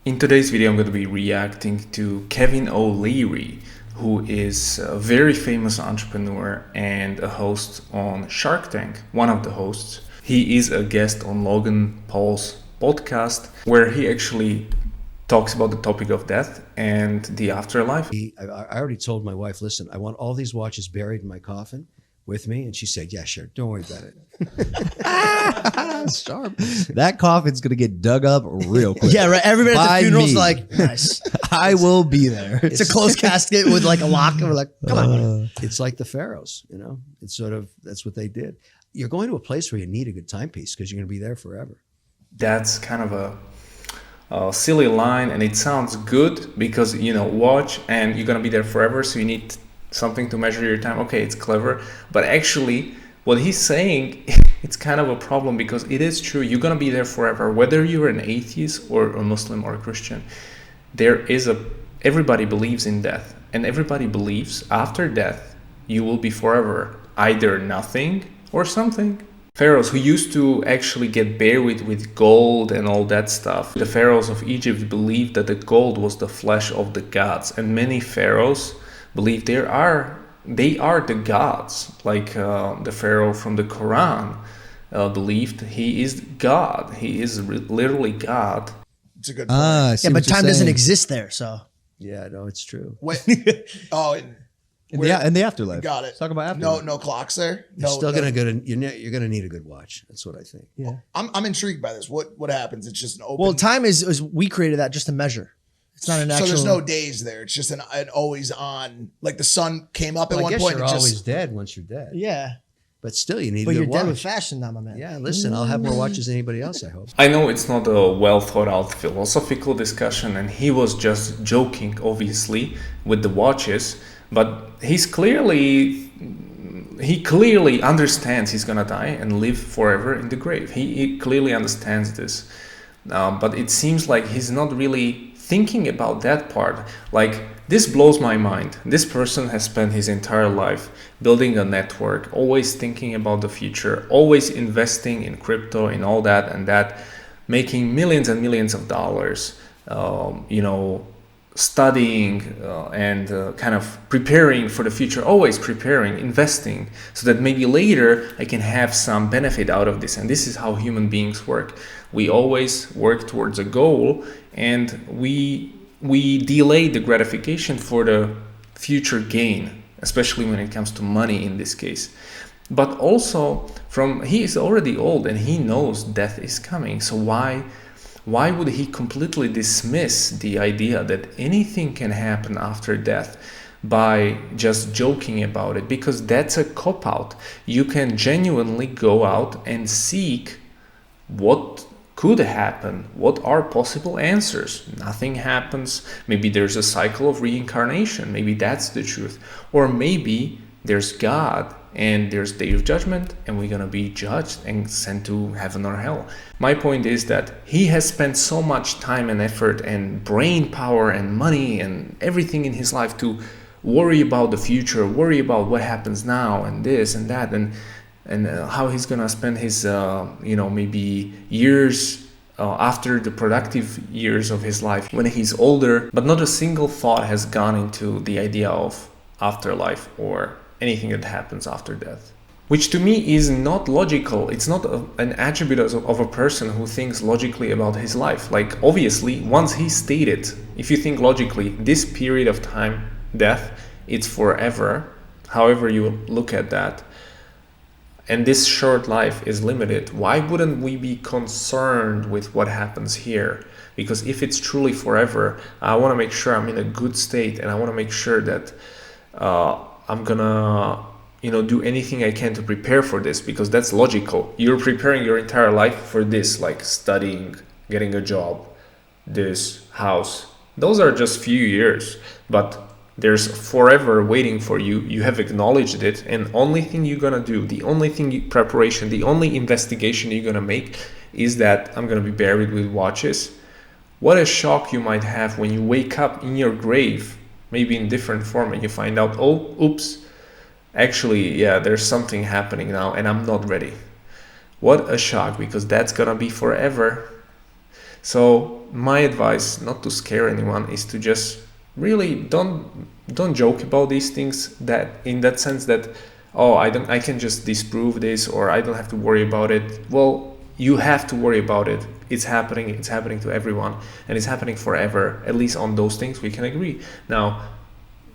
In today's video, I'm going to be reacting to Kevin OLeary, who is a very famous entrepreneur and a host on Shark Tank, one of the hosts. He is a guest on Logan Paul's podcast, where he actually talks about the topic of death and the afterlife. I already told my wife, listen, I want all these watches buried in my coffin with me. And she said, yeah, sure. Don't worry about it. Sharp. That coffin's going to get dug up real quick. Yeah, right. Everybody at By the funeral's me. like, nice. I will be there. It's a closed casket with like a lock. And we're like, come on. It's like the Pharaohs, you know, it's sort of, that's what they did. You're going to a place where you need a good timepiece because you're going to be there forever. That's kind of a silly line, and it sounds good because, you know, watch and you're going to be there forever, so you need something to measure your time. Okay, it's clever, but actually what he's saying, it's kind of a problem, because it is true, you're going to be there forever, whether you're an atheist or a Muslim or a Christian. Everybody believes in death, and everybody believes after death you will be forever, either nothing or something. Pharaohs who used to actually get buried with gold and all that stuff. The pharaohs of Egypt believed that the gold was the flesh of the gods, and many pharaohs believe they are the gods. Like the pharaoh from the Quran believed he is God. He is literally God. It's a good point. Yeah, but time doesn't exist there, so. Yeah, no, it's true. Wait, oh, In the afterlife. got it. Let's talk about afterlife. No clocks there. You're No, still no. going to you're going to need a good watch. That's what I think. Yeah. I'm intrigued by this. What happens? It's just an open. Well, time is we created that just to measure. It's not an so actual. there's no days there. It's just an always on. Like the sun came up at Well, I one guess point. you're and it always just dead once you're dead. Yeah, But still, you need but a you're good dead watch. with fashion now, my man. Yeah, listen, I'll have more watches than anybody else, I hope. I know it's not a well thought out philosophical discussion, and he was just joking, obviously, with the watches, but he clearly understands he's gonna die and live forever in the grave. He clearly understands this, but it seems like he's not really thinking about that part. Like, this blows my mind. This person has spent his entire life building a network, always thinking about the future, always investing in crypto, in all that and that, making millions and millions of dollars, studying and kind of preparing for the future, always preparing, investing, so that maybe later I can have some benefit out of this. And this is how human beings work. We always work towards a goal, and we delay the gratification for the future gain, especially when it comes to money in this case. But also, he is already old and he knows death is coming. So why would he completely dismiss the idea that anything can happen after death by just joking about it? Because that's a cop-out. You can genuinely go out and seek what could happen, what are possible answers. Nothing happens. Maybe there's a cycle of reincarnation. Maybe that's the truth. Or maybe there's God and there's day of judgment, and we're gonna be judged and sent to heaven or hell. My point is that he has spent so much time and effort and brain power and money and everything in his life to worry about the future, worry about what happens now and this and that, and how he's gonna spend his maybe years after the productive years of his life when he's older. But not a single thought has gone into the idea of afterlife or anything that happens after death, which to me is not logical. It's not an attribute of a person who thinks logically about his life. Like, obviously, once he stated, if you think logically, this period of time, death, it's forever, however you look at that, and this short life is limited, why wouldn't we be concerned with what happens here? Because if it's truly forever, I want to make sure I'm in a good state, and I want to make sure that I'm gonna do anything I can to prepare for this, because that's logical. You're preparing your entire life for this, like studying, getting a job, this house. Those are just few years, but there's forever waiting for you. You have acknowledged it, and only thing you're gonna do, the only preparation, the only investigation you're gonna make is that I'm gonna be buried with watches. What a shock you might have when you wake up in your grave, maybe in different form, and you find out, oh, oops, actually, yeah, there's something happening now and I'm not ready. What a shock, because that's gonna be forever. So my advice, not to scare anyone, is to just really don't joke about these things, that in that sense that, oh, I can just disprove this, or I don't have to worry about it. Well, you have to worry about it. It's happening to everyone, and it's happening forever. At least on those things we can agree. Now,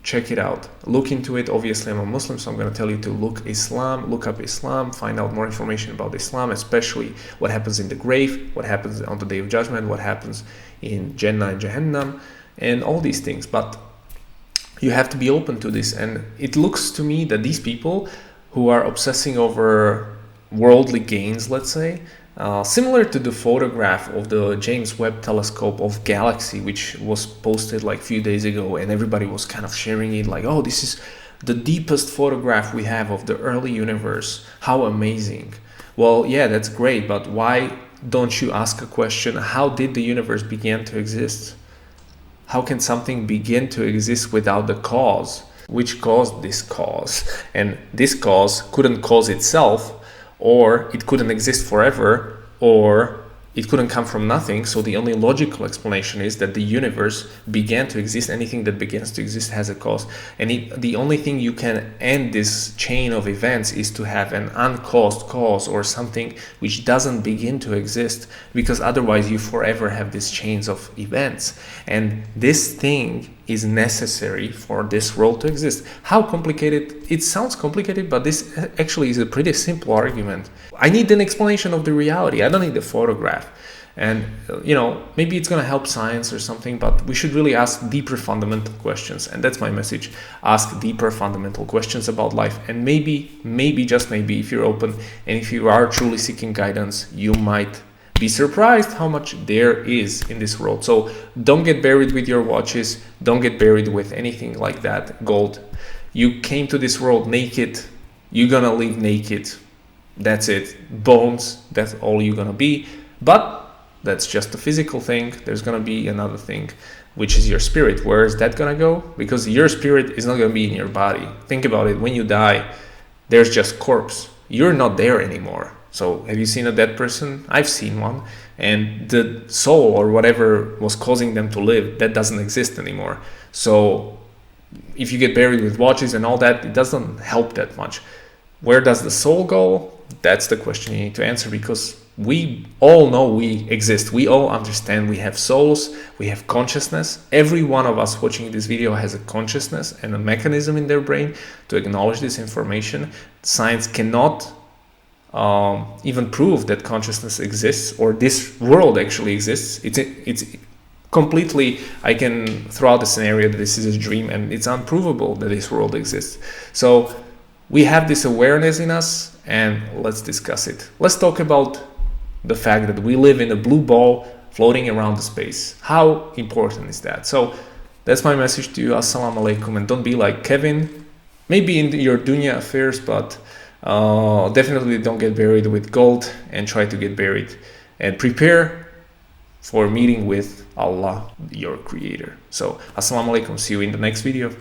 check it out, look into it. Obviously I'm a Muslim, so I'm going to tell you to look up Islam, find out more information about Islam, especially what happens in the grave, what happens on the Day of Judgment, what happens in Jannah and Jahannam, and all these things. But you have to be open to this. And it looks to me that these people who are obsessing over worldly gains, let's say, similar to the photograph of the James Webb Telescope of galaxy, which was posted like a few days ago, and everybody was kind of sharing it like, oh, this is the deepest photograph we have of the early universe. How amazing. Well, yeah, that's great, but why don't you ask a question? How did the universe begin to exist? How can something begin to exist without the cause? Which caused this cause? And this cause couldn't cause itself, or it couldn't exist forever, or it couldn't come from nothing. So the only logical explanation is that the universe began to exist. Anything that begins to exist has a cause. And the only thing you can end this chain of events is to have an uncaused cause, or something which doesn't begin to exist, because otherwise you forever have these chains of events. And this thing is necessary for this world to exist. How complicated? It sounds complicated, but this actually is a pretty simple argument. I need an explanation of the reality. I don't need a photograph. And maybe it's going to help science or something, but we should really ask deeper fundamental questions. And that's my message. Ask deeper fundamental questions about life. And maybe just maybe, if you're open and if you are truly seeking guidance, you might be surprised how much there is in this world. So don't get buried with your watches. Don't get buried with anything like that. Gold. You came to this world naked. You're going to leave naked. That's it. Bones. That's all you're going to be. But that's just a physical thing. There's going to be another thing, which is your spirit. Where is that going to go? Because your spirit is not going to be in your body. Think about it. When you die, there's just corpse. You're not there anymore. So have you seen a dead person? I've seen one. And the soul or whatever was causing them to live, that doesn't exist anymore. So if you get buried with watches and all that, it doesn't help that much. Where does the soul go? That's the question you need to answer, because we all know we exist. We all understand we have souls, we have consciousness. Every one of us watching this video has a consciousness and a mechanism in their brain to acknowledge this information. Science cannot even prove that consciousness exists, or this world actually exists. It's completely, I can throw out the scenario that this is a dream, and it's unprovable that this world exists. So we have this awareness in us, and let's discuss it. Let's talk about the fact that we live in a blue ball floating around the space. How important is that? So that's my message to you. Assalamu alaikum, and don't be like Kevin, maybe in your dunya affairs, but definitely don't get buried with gold, and try to get buried and prepare for meeting with Allah, your creator. So assalamu alaikum, see you in the next video.